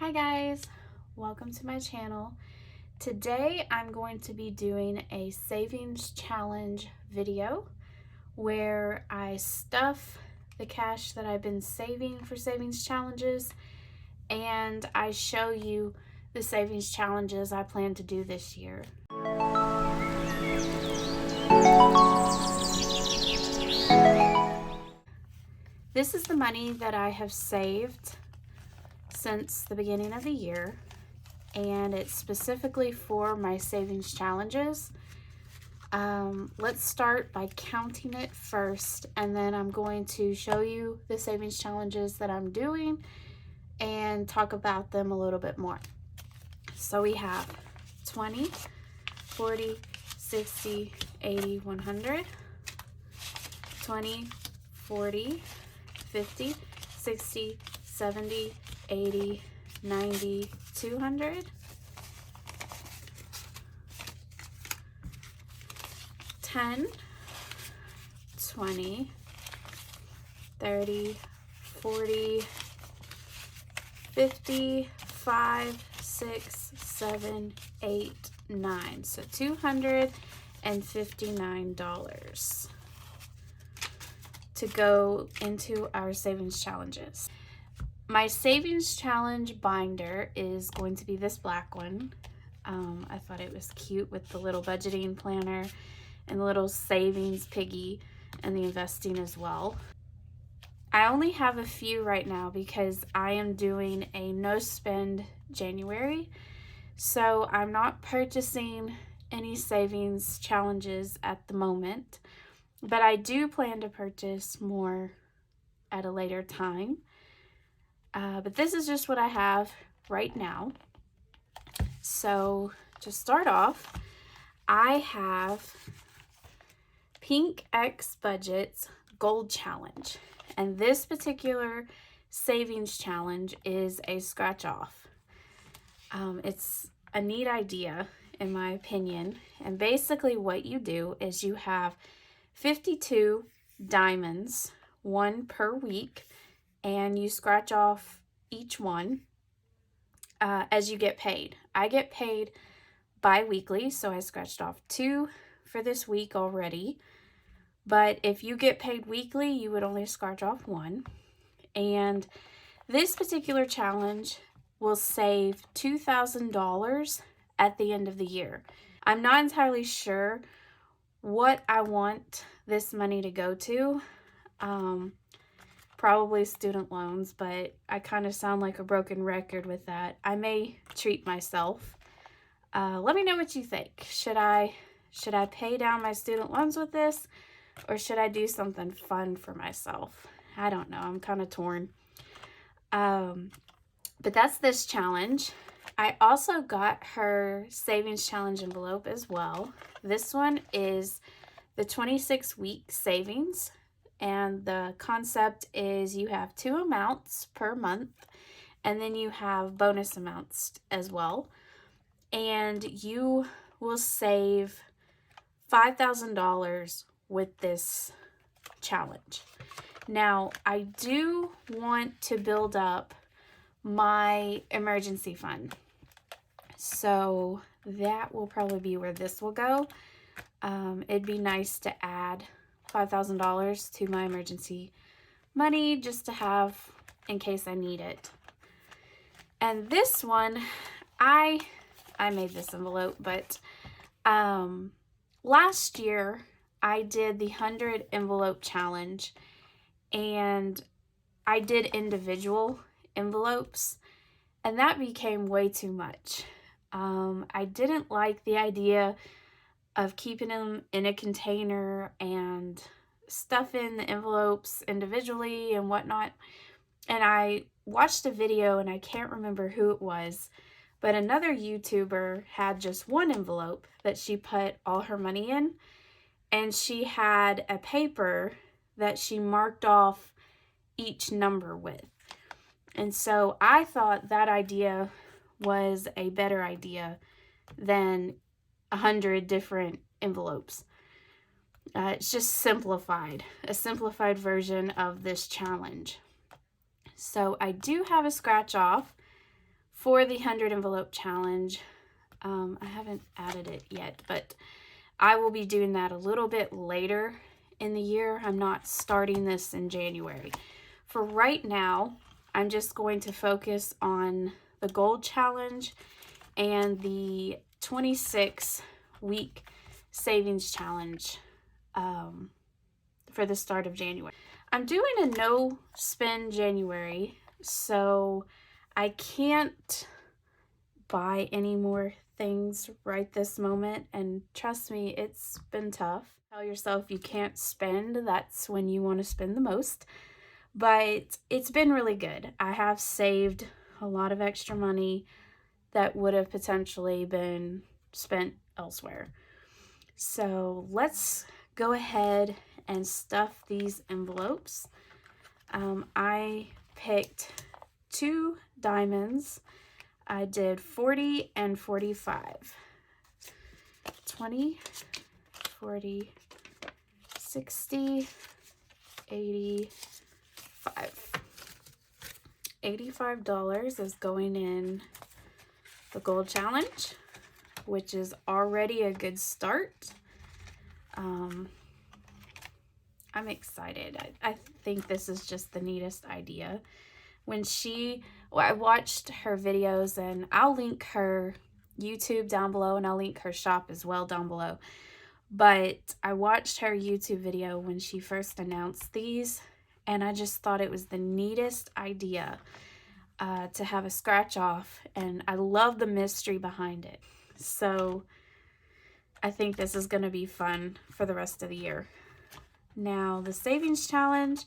Hi guys, welcome to my channel. Today I'm going to be doing a savings challenge video where I stuff the cash that I've been saving for savings challenges and I show you the savings challenges I plan to do this year. This is the money that I have saved since the beginning of the year, and it's specifically for my savings challenges. Let's start by counting it first, and then I'm going to show you the savings challenges that I'm doing and talk about them a little bit more. So we have 20, 40, 60, 80, 100, 20, 40, 50, 60, 70, 80, 90, 200, 10, 20, 30, 40, 50, 5, 6, 7, 8, 9. So $259 to go into our savings challenges. My savings challenge binder is going to be this black one. I thought it was cute with the little budgeting planner and the little savings piggy and the investing as well. I only have a few right now because I am doing a no spend January. So I'm not purchasing any savings challenges at the moment, but I do plan to purchase more at a later time. But this is just what I have right now. So to start off, I have Pink X Budget's Gold Challenge. And this particular savings challenge is a scratch off. It's a neat idea in my opinion. And basically what you do is you have 52 diamonds, one per week, and you scratch off each one as you get paid. I get paid bi-weekly, so I scratched off 2 for this week already. But if you get paid weekly, you would only scratch off 1. And this particular challenge will save $2,000 at the end of the year. I'm not entirely sure what I want this money to go to. Probably student loans, but I kind of sound like a broken record with that. I may treat myself. Let me know what you think. Should I pay down my student loans with this, or should I do something fun for myself? I don't know. I'm kind of torn. But that's this challenge. I also got her savings challenge envelope as well. This one is the 26-week savings. And the concept is you have 2 amounts per month, and then you have bonus amounts as well. And you will save $5,000 with this challenge. Now, I do want to build up my emergency fund. So that will probably be where this will go. It'd be nice to add $5,000 to my emergency money just to have in case I need it. And this one, I made this envelope, but last year I did the 100 envelope challenge, and I did individual envelopes, and that became way too much. I didn't like the idea of keeping them in a container and stuffing the envelopes individually and whatnot. And I watched a video, and I can't remember who it was, but another YouTuber had just one envelope that she put all her money in, and she had a paper that she marked off each number with. And so I thought that idea was a better idea than 100 different envelopes. It's just simplified, a simplified version of this challenge. So I do have a scratch off for the 100 envelope challenge. I haven't added it yet, but I will be doing that a little bit later in the year. I'm not starting this in January. For right now, I'm just going to focus on the gold challenge and the 26-week savings challenge for the start of January. I'm doing a no spend January, so I can't buy any more things right this moment, and trust me, it's been tough. Tell yourself you can't spend, that's when you want to spend the most, but it's been really good. I have saved a lot of extra money that would have potentially been spent elsewhere. So let's go ahead and stuff these envelopes. I picked 2 diamonds. I did 40 and 45. 20, 40, 60, 85. $85 is going in the gold challenge, which is already a good start. I'm excited. I think this is just the neatest idea. I watched her videos, and I'll link her YouTube down below, and I'll link her shop as well down below. But I watched her YouTube video when she first announced these, and I just thought it was the neatest idea to have a scratch off, and I love the mystery behind it. So I think this is going to be fun for the rest of the year. Now, the savings challenge,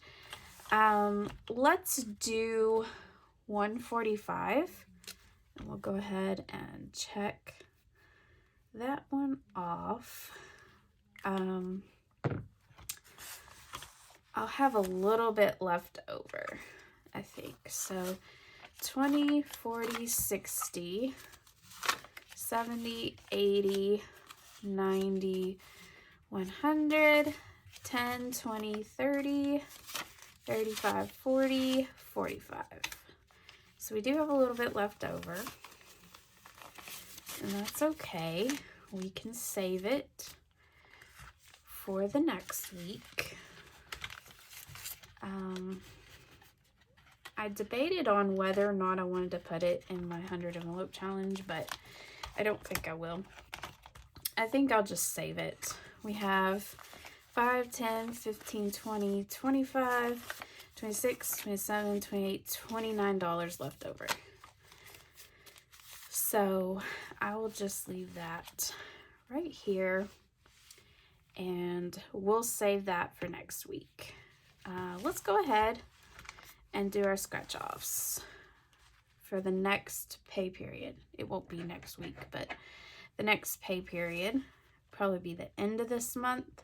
let's do 145, and we'll go ahead and check that one off. I'll have a little bit left over, I think. So 20, 40, 60, 70, 80, 90, 100, 10, 20, 30, 35, 40, 45. So we do have a little bit left over, and that's okay. We can save it for the next week. I debated on whether or not I wanted to put it in my 100 envelope challenge, but I don't think I will. I think I'll just save it. We have 5, 10, 15, 20, 25, 26, 27, 28, $29 left over. So I will just leave that right here, and we'll save that for next week. Let's go ahead and do our scratch offs for the next pay period. It won't be next week, but the next pay period probably be the end of this month.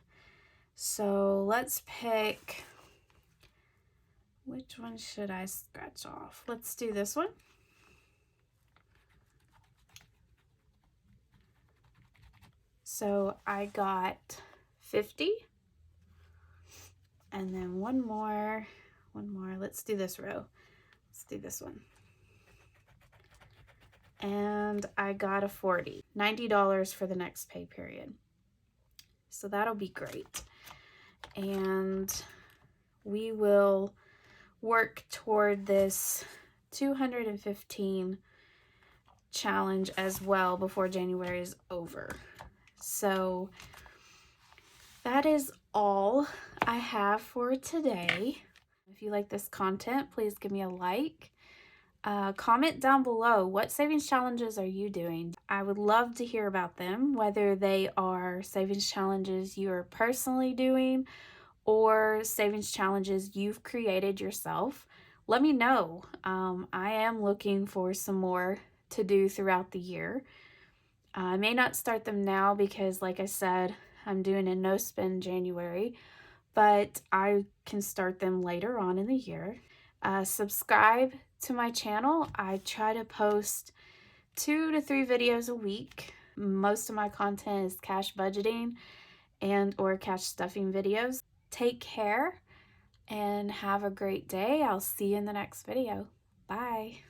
So let's pick, which one should I scratch off? Let's do this one. So I got 50, and then one more. Let's do this row. Let's do this one. And I got a 40, $90 for the next pay period. So that'll be great. And we will work toward this 215 challenge as well before January is over. So that is all I have for today. If you like this content, please give me a like. Comment down below, what savings challenges are you doing? I would love to hear about them, whether they are savings challenges you are personally doing or savings challenges you've created yourself. Let me know. I am looking for some more to do throughout the year. I may not start them now because, like I said, I'm doing a no spend January, but I can start them later on in the year. Subscribe to my channel. I try to post 2 to 3 videos a week. Most of my content is cash budgeting and or cash stuffing videos. Take care and have a great day. I'll see you in the next video. Bye.